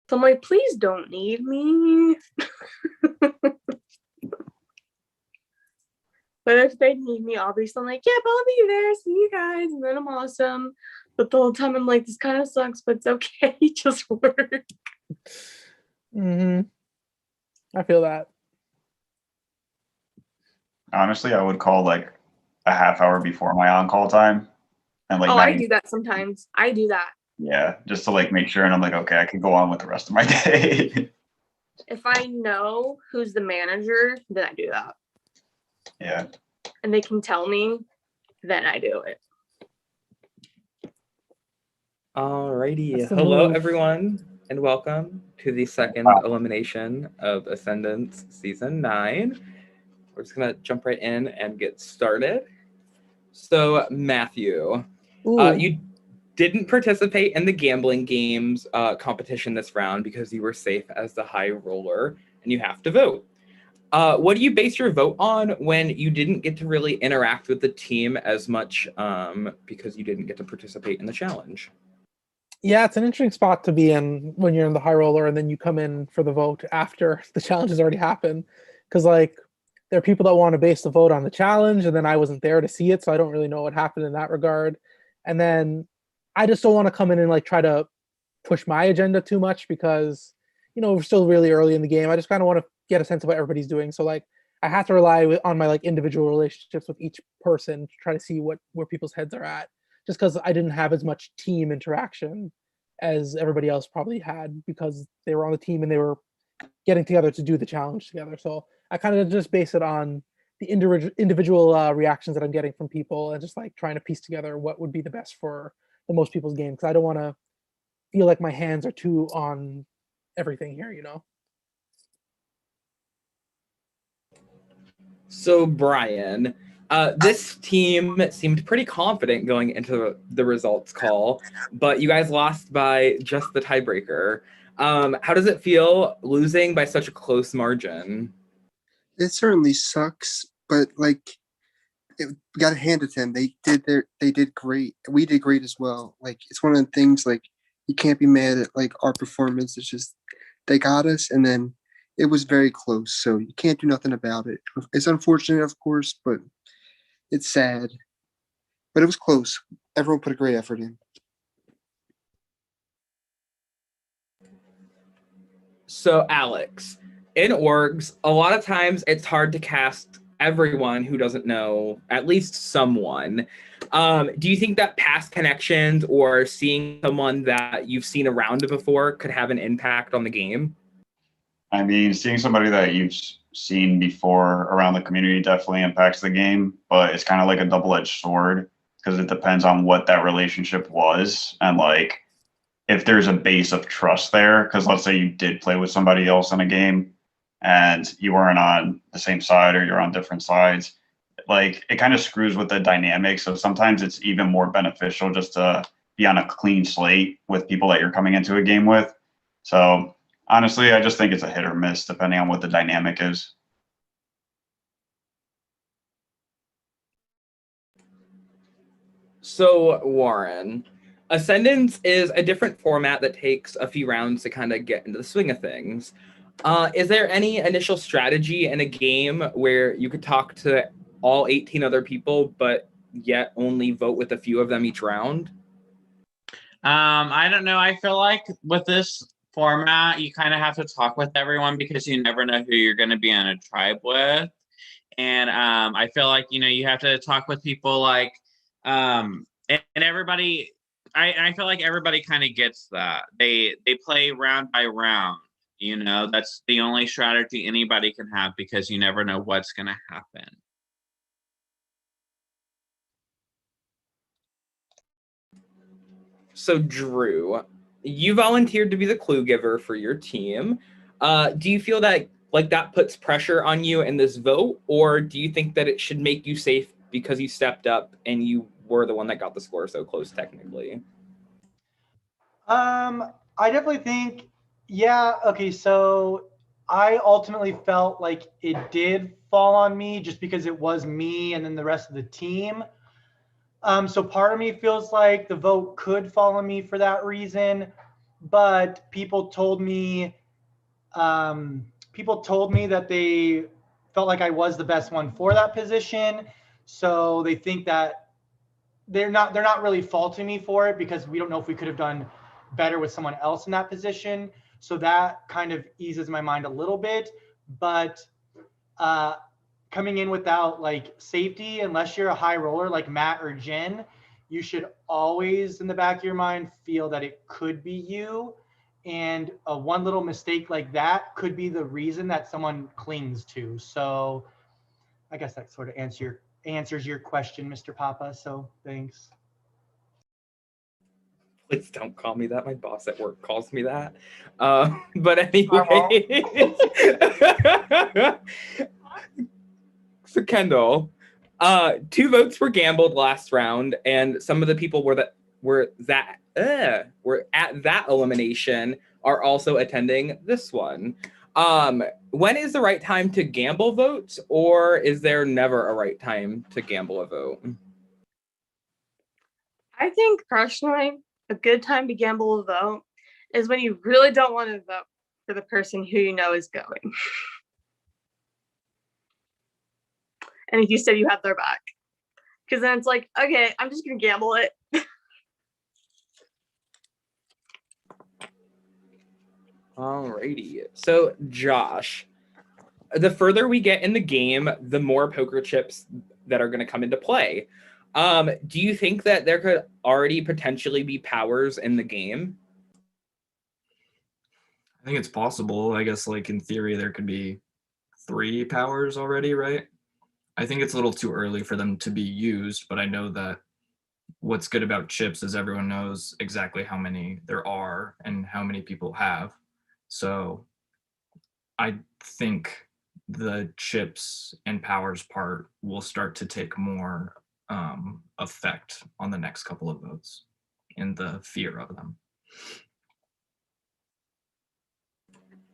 So I'm like, please don't need me. But if they need me, obviously I'm like, yep, I'll be there. See you guys. And then I'm awesome. But the whole time I'm like, this kind of sucks, but it's okay. Just work. I feel that. Honestly, I would call like a half hour before my on-call time, and like I not do that sometimes. I do that. yeah, just to like make sure, and I'm like, okay, I can go on with the rest of my day. If I know who's the manager, then I do that. Yeah. And they can tell me, then I do it. Alrighty. Hello, everyone, and welcome to the second elimination of Ascendance Season 9. We're just going to jump right in and get started. So, Matthew, you didn't participate in the gambling games competition this round because you were safe as the high roller, and you have to vote. What do you base your vote on when you didn't get to really interact with the team as much because you didn't get to participate in the challenge? Yeah, it's an interesting spot to be in when you're in the high roller and then you come in for the vote after the challenge has already happened. Because, like, there are people that want to base the vote on the challenge, and then I wasn't there to see it, so I don't really know what happened in that regard. And then I just don't want to come in and, like, try to push my agenda too much because, we're still really early in the game. I just kind of want to get a sense of what everybody's doing. So, like, I have to rely on my, like, individual relationships with each person to try to see where people's heads are at. Just because I didn't have as much team interaction as everybody else probably had because they were on the team and they were getting together to do the challenge together. So I kind of just base it on the individual reactions that I'm getting from people and just like trying to piece together what would be the best for the most people's game because I don't want to feel like my hands are too on everything here, So, Brian, this team seemed pretty confident going into the results call, but you guys lost by just the tiebreaker. How does it feel losing by such a close margin? It certainly sucks, but like, got to hand it to them. They did great. We did great as well. Like, it's one of the things, like, you can't be mad at like our performance. It's just they got us, and then it was very close, so you can't do nothing about it. It's unfortunate, of course, but it's sad. But it was close. Everyone put a great effort in. So, Alex, in orgs, a lot of times it's hard to cast everyone who doesn't know at least someone. Do you think that past connections or seeing someone that you've seen around before could have an impact on the game? I mean, seeing somebody that you've seen before around the community definitely impacts the game, but it's kind of like a double-edged sword because it depends on what that relationship was and like if there's a base of trust there. Because let's say you did play with somebody else in a game and you weren't on the same side or you're on different sides, like it kind of screws with the dynamic. So sometimes it's even more beneficial just to be on a clean slate with people that you're coming into a game with. So honestly, I just think it's a hit or miss depending on what the dynamic is. So, Warren, Ascendance is a different format that takes a few rounds to kind of get into the swing of things. Is there any initial strategy in a game where you could talk to all 18 other people, but yet only vote with a few of them each round? I don't know. I feel like with this format, you kind of have to talk with everyone because you never know who you're going to be in a tribe with. And I feel like, you have to talk with people like, and everybody, I feel like everybody kind of gets that. They play round by round. That's the only strategy anybody can have because you never know what's going to happen. So, Drew, you volunteered to be the clue giver for your team. Do you feel that that puts pressure on you in this vote, or do you think that it should make you safe because you stepped up and you were the one that got the score so close technically? I definitely think, okay, so I ultimately felt like it did fall on me just because it was me and then the rest of the team. So part of me feels like the vote could fall on me for that reason. but people told me that they felt like I was the best one for that position. So they think that they're not really faulting me for it, because we don't know if we could have done better with someone else in that position. So that kind of eases my mind a little bit. But coming in without like safety, unless you're a high roller like Matt or Jen, you should always in the back of your mind feel that it could be you. And one little mistake like that could be the reason that someone clings to. So I guess that sort of answers your question, Mr. Papa. So thanks. Please don't call me that. My boss at work calls me that. But anyway. So Kendall, 2 votes were gambled last round, and some of the people were at that elimination are also attending this one. When is the right time to gamble votes, or is there never a right time to gamble a vote? I think personally, a good time to gamble a vote is when you really don't want to vote for the person who you know is going. And if you said you have their back, because then it's like, okay, I'm just gonna gamble it. Alrighty. So Josh, the further we get in the game, the more poker chips that are going to come into play. Do you think that there could already potentially be powers in the game? I think it's possible. I guess, like, in theory, there could be 3 powers already, right? I think it's a little too early for them to be used, but I know that what's good about chips is everyone knows exactly how many there are and how many people have. So I think the chips and powers part will start to take more effect on the next couple of votes in the fear of them.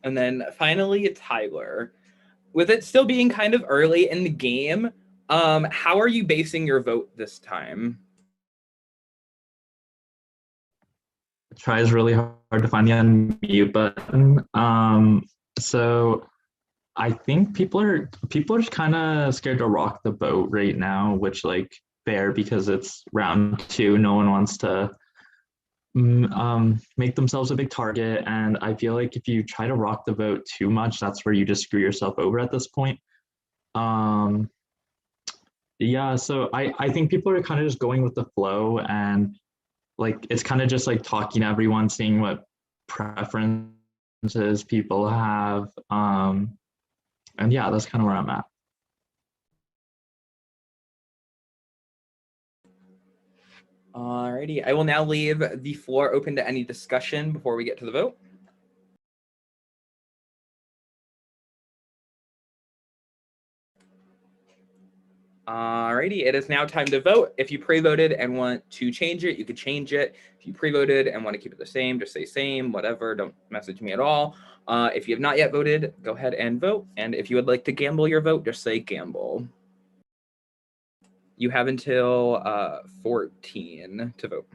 And then finally, Tyler. With it still being kind of early in the game, how are you basing your vote this time? Tries really hard to find the unmute button. So I think people are kind of scared to rock the boat right now, which, like, fair, because it's round 2. No one wants to make themselves a big target, and I feel like if you try to rock the boat too much, that's where you just screw yourself over at this point. Yeah, so I think people are kind of just going with the flow, and like it's kind of just like talking to everyone, seeing what preferences people have, and yeah, that's kind of where I'm at. Alrighty, I will now leave the floor open to any discussion before we get to the vote. Alrighty, it is now time to vote. If you pre-voted and want to change it, you could change it. If you pre-voted and want to keep it the same, just say same, whatever, don't message me at all. If you have not yet voted, go ahead and vote. And if you would like to gamble your vote, just say gamble. You have until 14 to vote.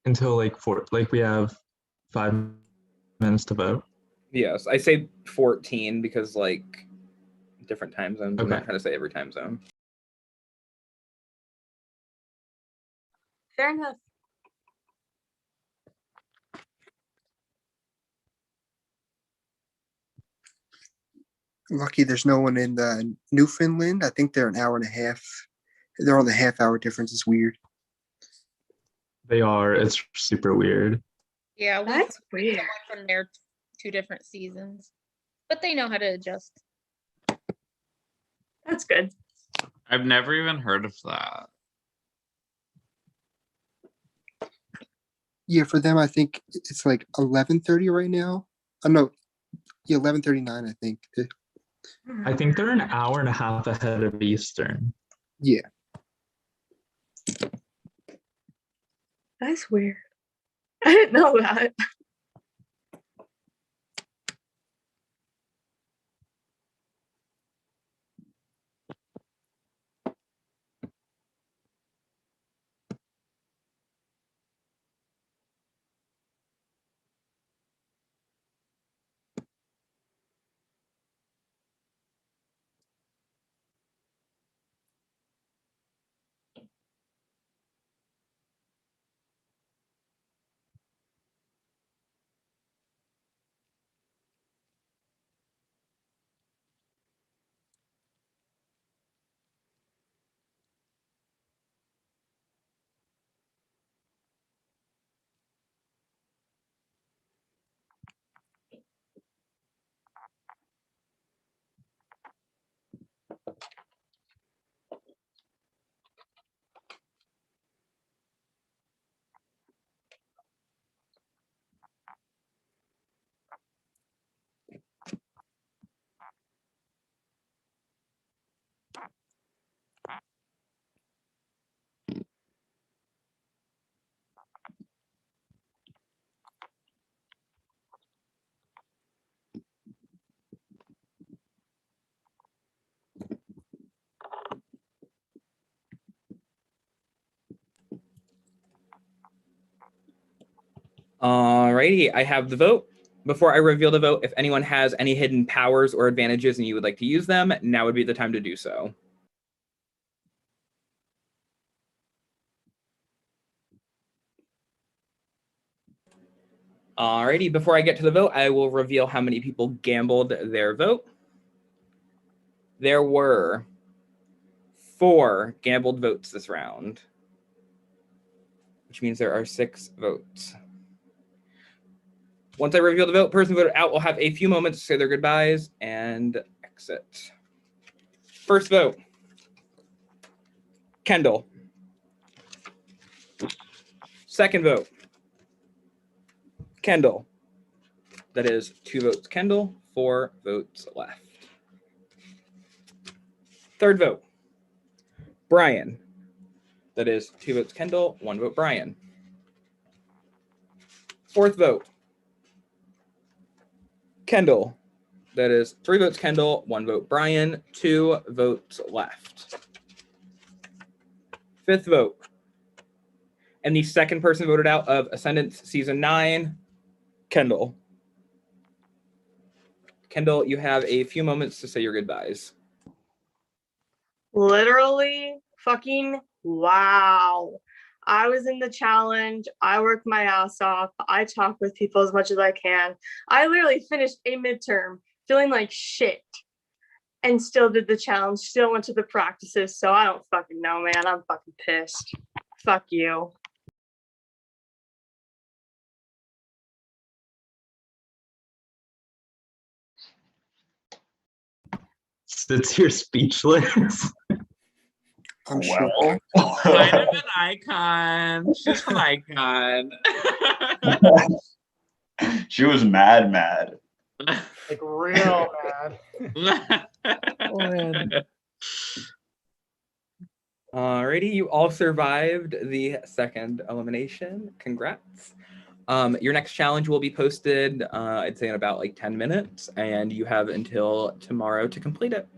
Until we have 5 minutes to vote. Yes, I say 14 because like different time zones. Okay. I'm not trying to say every time zone. Fair enough. Lucky there's no one in the Newfoundland. I think they're an hour and a half. They're on the half-hour difference. It's weird. They are. It's super weird. Yeah, That's weird. someone from their 2 different seasons, but they know how to adjust. That's good. I've never even heard of that. Yeah, for them, I think it's like 11:30 right now. Oh no, yeah, 11:39. I think. I think they're an hour and a half ahead of Eastern. Yeah. That's weird. I didn't know that. Alrighty, I have the vote. Before I reveal the vote, if anyone has any hidden powers or advantages and you would like to use them, now would be the time to do so. Alrighty, before I get to the vote, I will reveal how many people gambled their vote. There were 4 gambled votes this round, which means there are 6 votes. Once I reveal the vote, person voted out will have a few moments to say their goodbyes and exit. First vote, Kendall. Second vote, Kendall. That is 2 votes Kendall, 4 votes left. Third vote, Brian. That is 2 votes Kendall, 1 vote Brian. Fourth vote, Kendall. That is 3 votes Kendall, 1 vote Brian, 2 votes left. Fifth vote, and the second person voted out of Ascendance Season 9, Kendall. Kendall, you have a few moments to say your goodbyes. Literally fucking wow. I was in the challenge. I worked my ass off. I talk with people as much as I can. I literally finished a midterm feeling like shit and still did the challenge, still went to the practices. So I don't fucking know, man. I'm fucking pissed. Fuck you. Since you're speechless. I'm sure. Kind of an icon. She's an icon. She was mad. Like real mad. Oh, man. Alrighty, you all survived the second elimination. Congrats. Your next challenge will be posted, I'd say in about like 10 minutes, and you have until tomorrow to complete it.